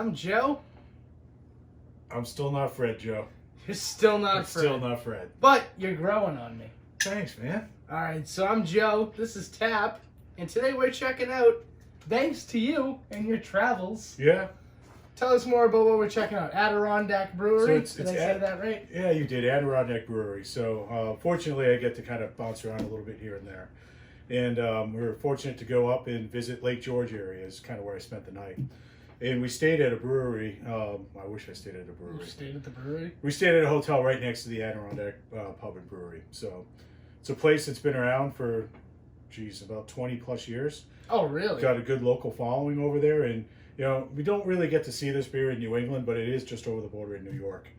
I'm Joe. I'm still not Fred, Joe. You're still not I'm Fred. still not Fred. But you're growing on me. Thanks, man. Alright, so I'm Joe. This is Tap. And today we're checking out, thanks to you and your travels. Yeah. Tell us more about what we're checking out. Adirondack Brewery. So Did I say that right? Yeah, you did. Adirondack Brewery. So fortunately, I get to kind of bounce around a little bit here and there. And we were fortunate to go up and visit Lake George area is kind of where I spent the night. And we stayed at a brewery. I wish I stayed at a brewery. You stayed at the brewery? We stayed at a hotel right next to the Adirondack Pub and Brewery. So it's a place that's been around for, about 20 plus years. Oh, really? Got a good local following over there. And, you know, we don't really get to see this beer in New England, but it is just over the border in New York.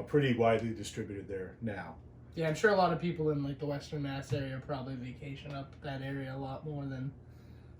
Pretty widely distributed there now. Yeah, I'm sure a lot of people in like the Western Mass area probably vacation up that area a lot more than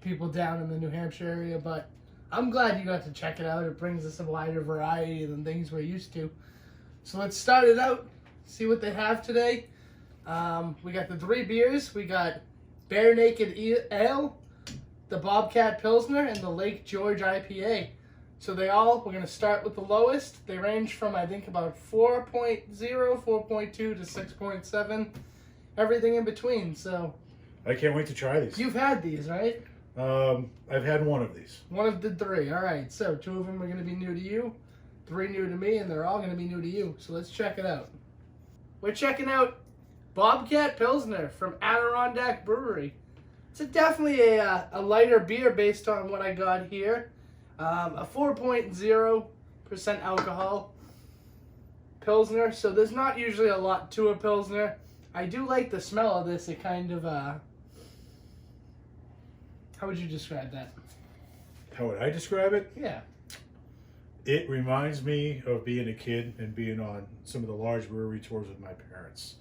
people down in the New Hampshire area, but I'm glad you got to check it out. It brings us a wider variety than things we're used to. So let's start it out, see what they have today. We got the 3 beers. We got Bare Naked Ale, the BobCat Pilsner, and the Lake George IPA. So we're going to start with the lowest. They range from, I think, about 4.0, 4.2 to 6.7. Everything in between, so. I can't wait to try these. You've had these, right? I've had one of these. One of the 3. All right, so 2 of them are going to be new to you, 3 new to me, and they're all going to be new to you. So let's check it out. We're checking out BobCat Pilsner from Adirondack Brewery. It's definitely a lighter beer based on what I got here. A 4.0% alcohol Pilsner, so there's not usually a lot to a Pilsner. I do like the smell of this. It kind of, how would you describe that? How would I describe it? Yeah. It reminds me of being a kid and being on some of the large brewery tours with my parents.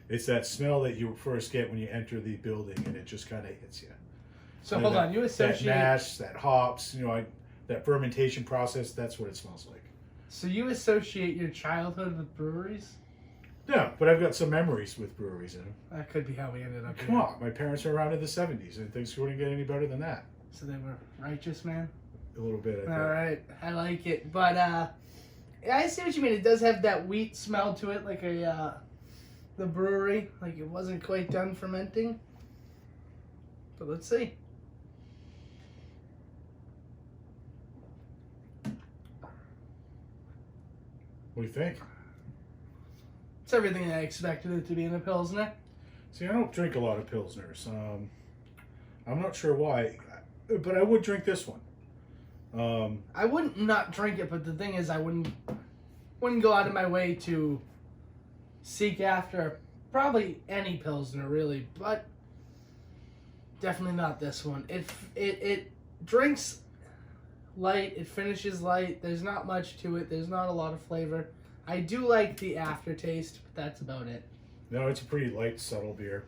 It's that smell that you first get when you enter the building, and it just kind of hits you. So hold on, you associate that mash, that hops, that fermentation process. That's what it smells like. So you associate your childhood with breweries? Yeah, but I've got some memories with breweries in them. That could be how we ended up Come on, my parents are around in the 70s, and things couldn't get any better than that. So they were righteous, man? A little bit, I think. All right, I like it. But I see what you mean. It does have that wheat smell to it, like the brewery. Like it wasn't quite done fermenting. But let's see. What do you think? It's everything I expected it to be in a Pilsner. See, I don't drink a lot of Pilsners. I'm not sure why, but I would drink this one. I wouldn't not drink it, but the thing is I wouldn't go out of my way to seek after probably any Pilsner, really, but definitely not this one. It drinks light, it finishes light, there's not much to it, there's not a lot of flavor. I do like the aftertaste, but that's about it. No, it's a pretty light, subtle beer.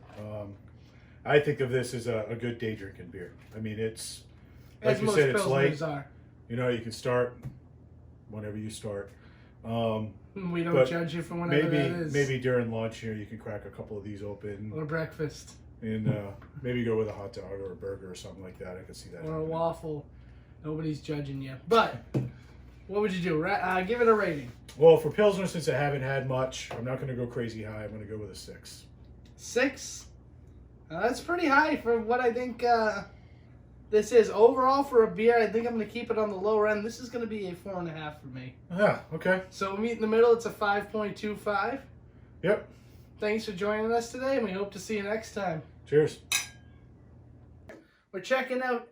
I think of this as a good day drinking beer. I mean, it's, like As you most said, it's Pilsners light. are. You can start whenever you start. We don't judge you for whenever that is. Maybe during lunch, you can crack a couple of these open. Or breakfast. And maybe go with a hot dog or a burger or something like that. I could see that. Or a waffle. Nobody's judging you. But, what would you do? Give it a rating. Well, for Pilsner, since I haven't had much, I'm not going to go crazy high. I'm going to go with a 6. 6? That's pretty high for what I think this is. Overall, for a beer, I think I'm going to keep it on the lower end. This is going to be a 4.5 for me. Yeah, okay. So we meet in the middle. It's a 5.25. Yep. Thanks for joining us today, and we hope to see you next time. Cheers. We're checking out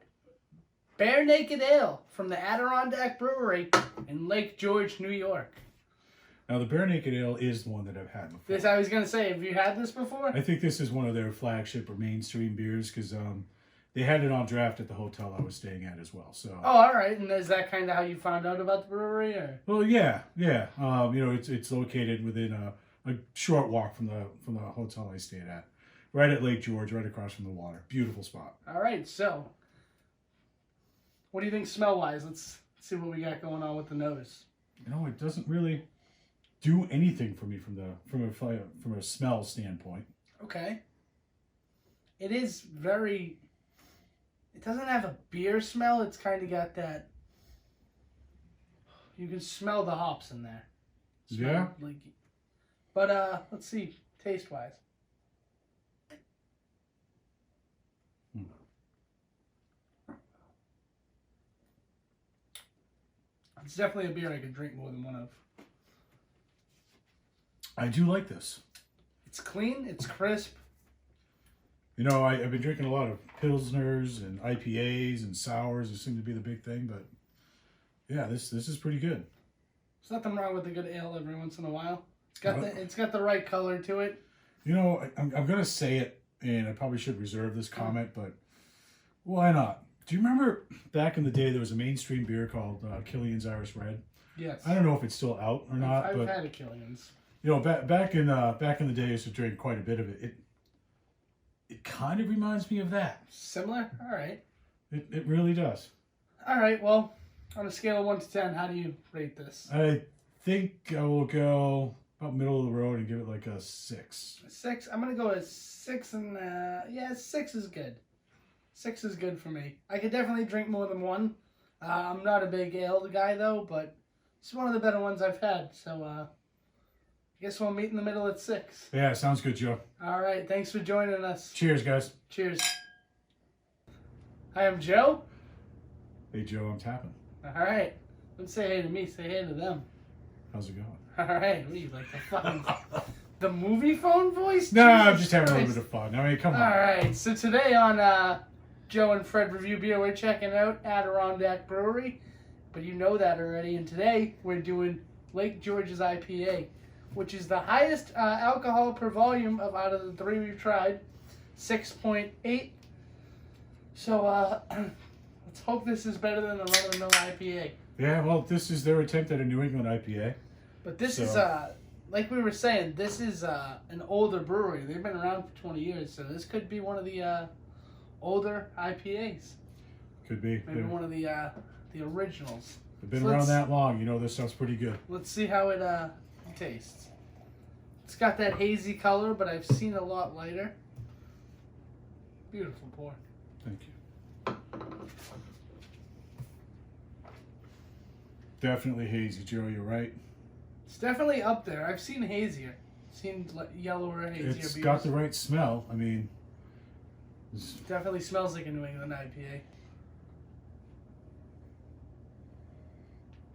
Bare Naked Ale from the Adirondack Brewery in Lake George, New York. Now, the Bare Naked Ale is the one that I've had before. This I was going to say, have you had this before? I think this is one of their flagship or mainstream beers because they had it on draft at the hotel I was staying at as well. So. Oh, all right. And is that kind of how you found out about the brewery? Or? Well, yeah. It's located within a short walk from the hotel I stayed at, right at Lake George, right across from the water. Beautiful spot. All right. So, what do you think smell-wise? Let's see what we got going on with the nose. It doesn't really do anything for me from a smell standpoint. Okay. It is very. It doesn't have a beer smell. It's kind of got that You can smell the hops in there. Yeah? Like, but let's see, taste wise. It's definitely a beer I could drink more than one of. I do like this. It's clean, it's crisp. You know, I've been drinking a lot of Pilsners and IPAs and sours. It seems to be the big thing, but yeah, this is pretty good. There's nothing wrong with a good ale every once in a while. It's got the right color to it. You know, I'm gonna say it, and I probably should reserve this comment, but why not? Do you remember back in the day there was a mainstream beer called Killian's Irish Red? Yes. I don't know if it's still out or not, I've but had a Killian's. you know, back in the day, I used to drink quite a bit of it. It kind of reminds me of that. Similar? All right. It really does. All right. Well, on a scale of 1 to 10, how do you rate this? I think I will go about middle of the road and give it like a 6. 6. I'm gonna go a 6, and 6 is good. 6 is good for me. I could definitely drink more than one. I'm not a big ale guy though, but it's one of the better ones I've had. So I guess we'll meet in the middle at 6. Yeah, sounds good, Joe. All right. Thanks for joining us. Cheers, guys. Cheers. Hi, I'm Joe. Hey, Joe, I'm tapping. All right. Don't say hey to me. Say hey to them. How's it going? All right. What are you, like the fucking the movie phone voice? No, I'm Jesus just having a Christ. little bit of fun. I mean, come on. All right. So today on Joe and Fred Review Beer, we're checking out Adirondack Brewery, but you know that already. And today we're doing Lake George's IPA, which is the highest alcohol per volume out of the 3 we've tried, 6.8. So let's hope this is better than the run-of-the-mill IPA. Yeah, well, this is their attempt at a New England IPA. But this So- is, like we were saying, this is an older brewery. They've been around for 20 years, so this could be one of the older IPAs. Could be. Maybe one of the originals. They've been So around let's- that long. You know, this stuff's pretty good. Let's see how it tastes. It's got that hazy color, but I've seen a lot lighter. Beautiful pour. Thank you. Definitely hazy, Joe. You're right. It's definitely up there. I've seen hazier. Seen yellower, hazier It's beers. got the right smell. I mean, Definitely smells like a New England IPA.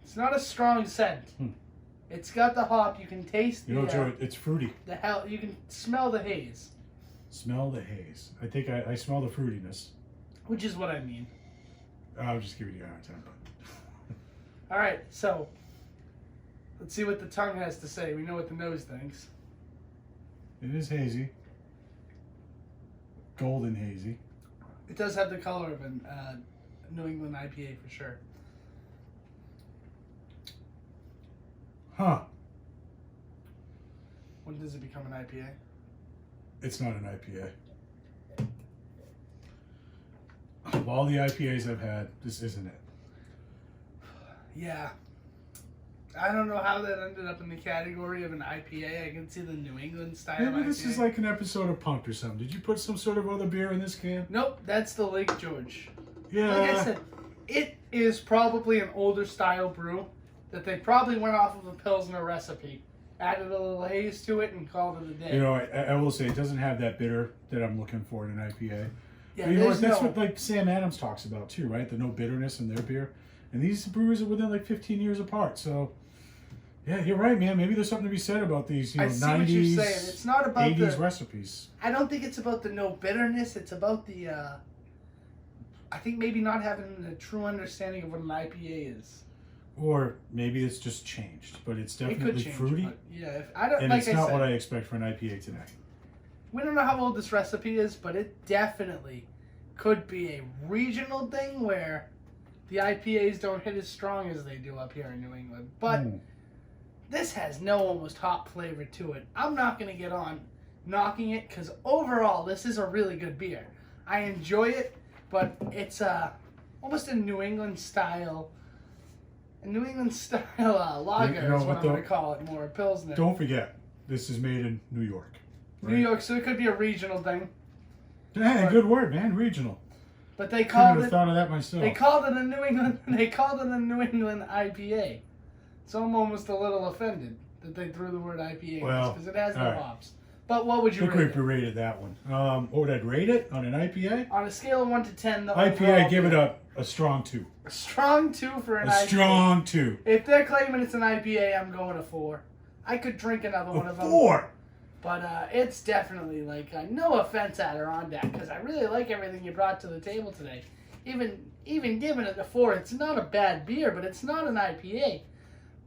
It's not a strong scent. It's got the hop. You can taste you know, Joe, it's fruity. the hell. You can smell the haze, Smell the haze. I think I smell the fruitiness. which is what I mean. I'll just give you a hard time. All right, so let's see what the tongue has to say. We know what the nose thinks. It is hazy. Golden hazy. It does have the color of a New England IPA for sure. Huh. When does it become an IPA? It's not an IPA. Of all the IPAs I've had, this isn't it. Yeah. I don't know how that ended up in the category of an IPA. I can see the New England style Maybe IPA. this is like an episode of Punked or something. Did you put some sort of other beer in this can? Nope, that's the Lake George. Yeah. Like I said, it is probably an older style brew that they probably went off of a Pilsner recipe, added a little haze to it, and called it a day. You know, I will say it doesn't have that bitter that I'm looking for in an IPA. yeah, But you know what? there's That's no, what like Sam Adams talks about too, right? The no bitterness in their beer. And these breweries are within like 15 years apart. So, yeah, you're right, man. Maybe there's something to be said about these, you know, I see what you're 90s, saying. It's not about 80s the. recipes. I don't think it's about the no bitterness. It's about the. I think maybe not having a true understanding of what an IPA is. Or maybe it's just changed, but it's It could definitely change. fruity. But yeah, if, I don't. And Like it's I not said, what I expect for an IPA today. we don't know how old this recipe is, but it definitely could be a regional thing where the IPAs don't hit as strong as they do up here in New England. But this has no almost hop flavor to it. I'm not going to get on knocking it because overall this is a really good beer. I enjoy it, but it's almost a New England style. A New England style lager You know is what what, I'm going though? to call it, more a Pilsner. Don't forget, this is made in New York. New York, so it could be a regional thing. Yeah, good word, man. Regional. But they Couldn't called have it. thought of that myself. They called it a New England. They called it a New England IPA. So I'm almost a little offended that they threw the word IPA Well, because it has no all right. hops. But what would I you think rate we it? berated that one. What would I rate it on an IPA? On a scale of 1 to 10, the IPA, overall give it beer. a strong 2. A strong 2 for an A IPA. strong 2. If they're claiming it's an IPA, I'm going a 4. I could drink another one A of them. 4. But it's definitely like, no offense, Adirondack, because I really like everything you brought to the table today. Even giving it a 4, it's not a bad beer, but it's not an IPA.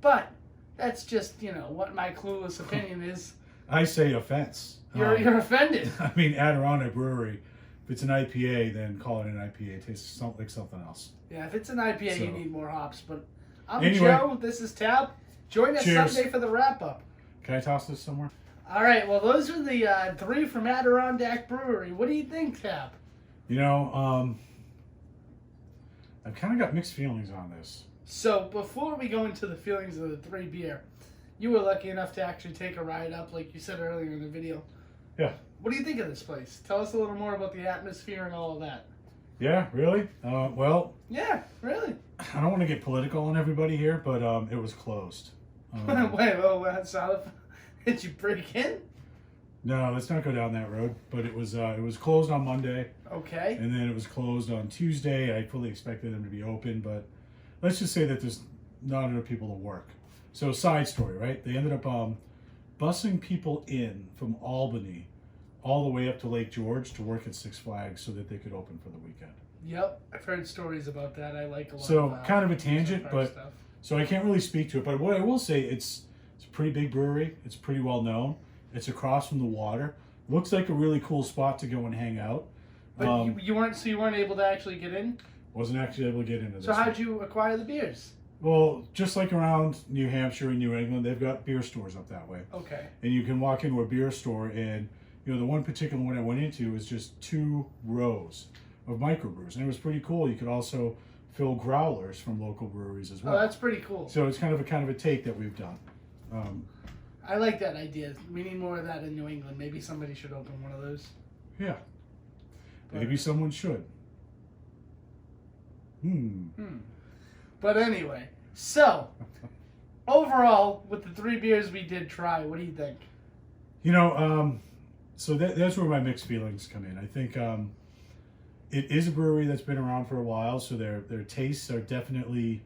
But that's just, what my clueless opinion is. I say offense. You're offended. I mean, Adirondack Brewery, if it's an IPA, then call it an IPA. It tastes like something else. Yeah, if it's an IPA, you So- need more hops. But I'm Anyway. Joe. This is Tab. Join us Cheers. Sunday for the wrap-up. Can I toss this somewhere? All right, well, those are the 3 from Adirondack Brewery. What do you think, Tab? I've kind of got mixed feelings on this. So, before we go into the feelings of the 3 beer, you were lucky enough to actually take a ride up, like you said earlier in the video. Yeah. What do you think of this place? Tell us a little more about the atmosphere and all of that. Yeah, really? Well, Yeah, really. I don't want to get political on everybody here, but it was closed. Did you break in? No, let's not go down that road. But it was closed on Monday, Okay. and then it was closed on Tuesday. I fully expected them to be open, but let's just say that there's not enough people to work. So, side story, right? They ended up busing people in from Albany all the way up to Lake George to work at Six Flags so that they could open for the weekend. Yep, I've heard stories about that. I like a lot So, of kind of a tangent, park but stuff. so I can't really speak to it. But what I will say, it's a pretty big brewery. It's pretty well known. It's across from the water. Looks like a really cool spot to go and hang out. But you weren't able to actually get in? Wasn't actually able to get into this. So how'd you acquire the beers? Well, just like around New Hampshire and New England, they've got beer stores up that way. Okay. And you can walk into a beer store and, the one particular one I went into was just 2 rows of microbrews. And it was pretty cool. You could also fill growlers from local breweries as well. Oh, that's pretty cool. So it's kind of a take that we've done. I like that idea. We need more of that in New England. Maybe somebody should open one of those. Yeah. Maybe someone should. But anyway, so overall, with the 3 beers we did try, what do you think? So that's where my mixed feelings come in. I think it is a brewery that's been around for a while, so their tastes are definitely,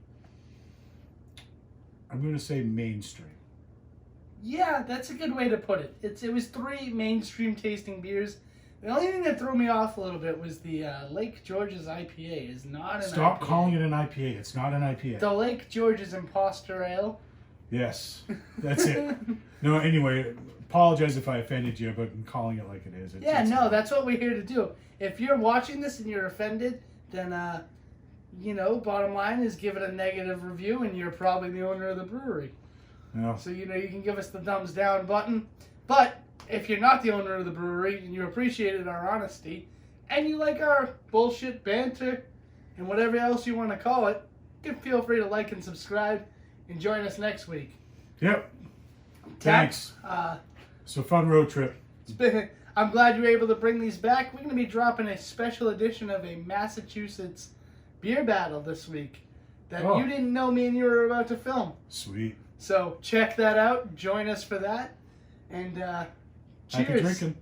I'm going to say, mainstream. Yeah, that's a good way to put it. It was 3 mainstream tasting beers. The only thing that threw me off a little bit was the Lake George's IPA is not an Stop IPA. calling it an IPA. It's not an IPA. The Lake George's Imposter Ale. Yes, that's it. No, anyway, apologize if I offended you, but I'm calling it like it is. That's what we're here to do. If you're watching this and you're offended, then, bottom line is give it a negative review and you're probably the owner of the brewery. No. So, you can give us the thumbs down button. But if you're not the owner of the brewery and you appreciated our honesty and you like our bullshit banter and whatever else you want to call it, you can feel free to like and subscribe and join us next week. Yep. Thanks. So fun road trip. I'm glad you were able to bring these back. We're going to be dropping a special edition of a Massachusetts beer battle this week that you didn't know me and you were about to film. Sweet. So check that out. Join us for that. And Happy cheers. drinking.